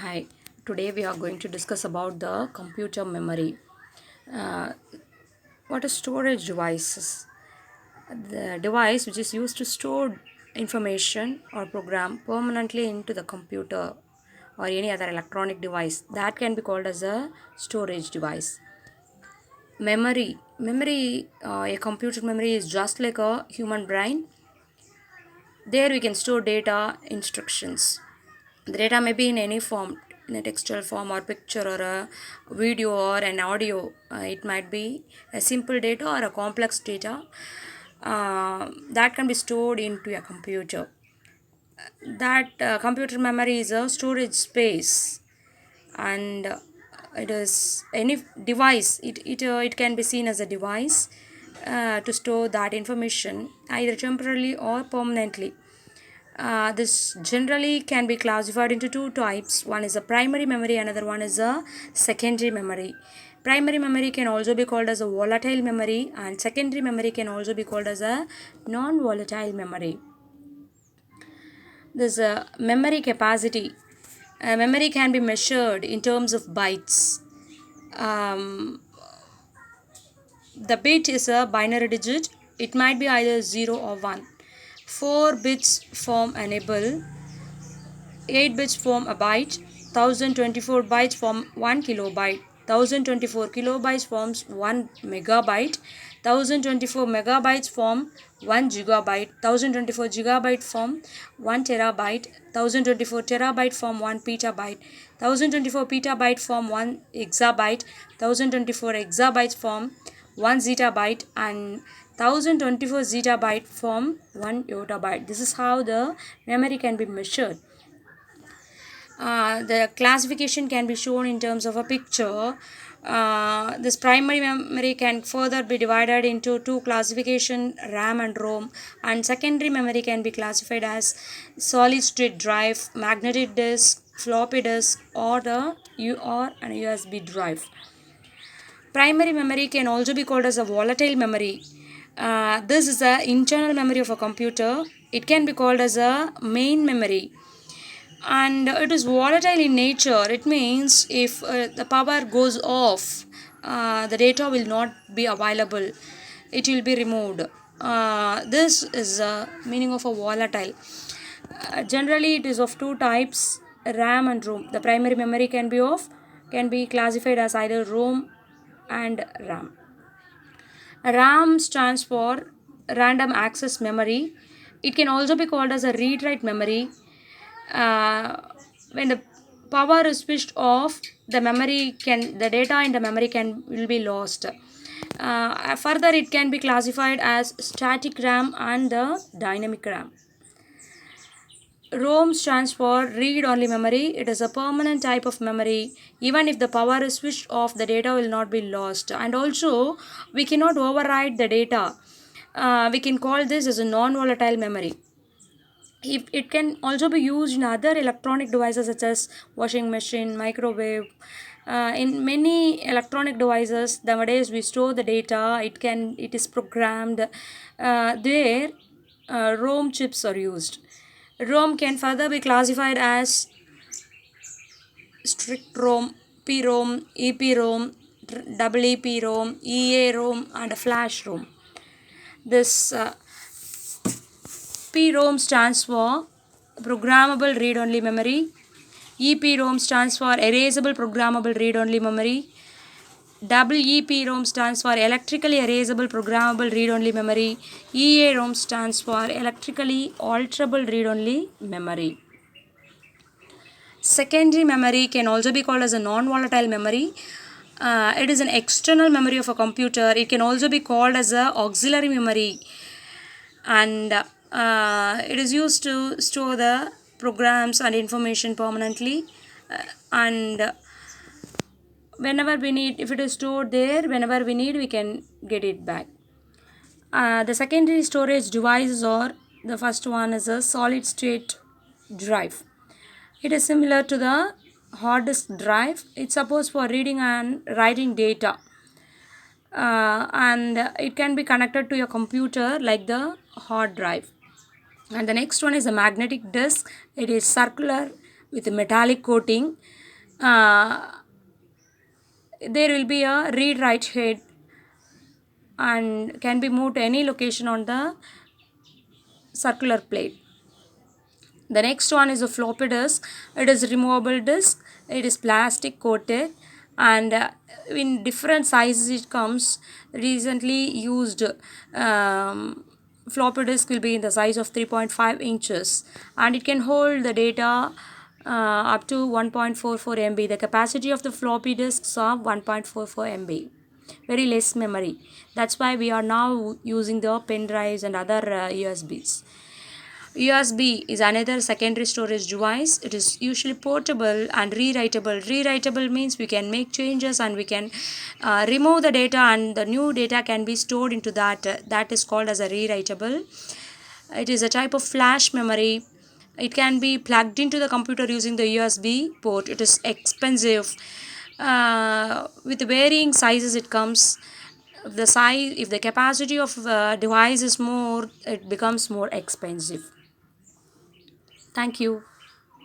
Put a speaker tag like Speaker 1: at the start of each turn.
Speaker 1: Hi, today we are going to discuss about the computer memory. Uh, what is storage devices? The device which is used to store information or program permanently into the computer or any other electronic device that can be called as a storage device. A computer memory is just like a human brain. There we can store data, instructions. The data may be in any form, in a textual form or picture or a video or an audio. It might be a simple data or a complex data that can be stored into a computer. That computer memory is a storage space, and it is any device. It can be seen as a device to store that information either temporarily or permanently. This generally can be classified into two types. One is a primary memory, another one is a secondary memory. Primary memory can also be called as a volatile memory, and secondary memory can also be called as a non volatile memory. This memory capacity. Memory can be measured in terms of bytes. Um, the bit is a binary digit, it might be either 0 or 1. 4 bits form a nibble, 8 bits form a byte, 1024 bytes form 1 kilobyte, 1024 kilobytes forms 1 megabyte, 1024 megabytes form 1 gigabyte, 1024 gigabyte form 1 terabyte, 1024 terabyte form 1 petabyte, 1024 petabyte form 1 exabyte, 1024 exabytes form 1 zettabyte, and 1024 zettabyte form 1 yottabyte. This is how the memory can be measured. The classification can be shown in terms of a picture. This primary memory can further be divided into two classification, RAM and ROM, and secondary memory can be classified as solid state drive, magnetic disk, floppy disk, or the UR and USB drive. Primary memory can also be called as a volatile memory. This is the internal memory of a computer. It can be called as a main memory, and it is volatile in nature. It means if the power goes off, the data will not be available, it will be removed. This is the meaning of a volatile. Generally it is of two types, RAM and ROM. The primary memory can be classified as either ROM and RAM. RAM stands for random access memory. It can also be called as a read write memory. When the power is switched off, the data in the memory can will be lost. Further, it can be classified as static RAM and the dynamic RAM. ROM stands for read only memory. It is a permanent type of memory. Even if the power is switched off, the data will not be lost. And also, we cannot override the data. We can call this as a non volatile memory. It can also be used in other electronic devices such as washing machine, microwave. In many electronic devices nowadays, we store the data. It is programmed. There, ROM chips are used. ROM can further be classified as strict ROM, PROM, EPROM, double EPROM, EA-ROM, and a flash ROM. This PROM stands for Programmable Read Only Memory. EPROM stands for Erasable Programmable Read Only Memory. EEPROM stands for Electrically Erasable Programmable Read Only Memory. EAROM stands for Electrically Alterable Read Only Memory. Secondary memory can also be called as a non-volatile memory. It is an external memory of a computer. It can also be called as a auxiliary memory, and it is used to store the programs and information permanently. And whenever we need, if it is stored there, whenever we need, we can get it back. The secondary storage devices, or the first one is a solid state drive. It is similar to the hard disk drive. It's supposed for reading and writing data. And it can be connected to your computer like the hard drive. And the next one is a magnetic disk. It is circular with a metallic coating. uh, there will be a read write head and can be moved to any location on the circular plate. The next one is a floppy disk. It is removable disk. It is plastic coated and in different sizes it comes. Recently used floppy disk will be in the size of 3.5 inches and it can hold the data up to 1.44 MB. The capacity of the floppy disks are 1.44 MB. Very less memory. That's why we are now using the pen drives and other USBs. USB is another secondary storage device. It is usually portable and rewritable. Rewritable means we can make changes and we can remove the data and the new data can be stored into that. That is called as a rewritable. It is a type of flash memory. It can be plugged into the computer using the USB port. It is expensive. With varying sizes it comes. The size, if the capacity of device is more, it becomes more expensive. Thank you.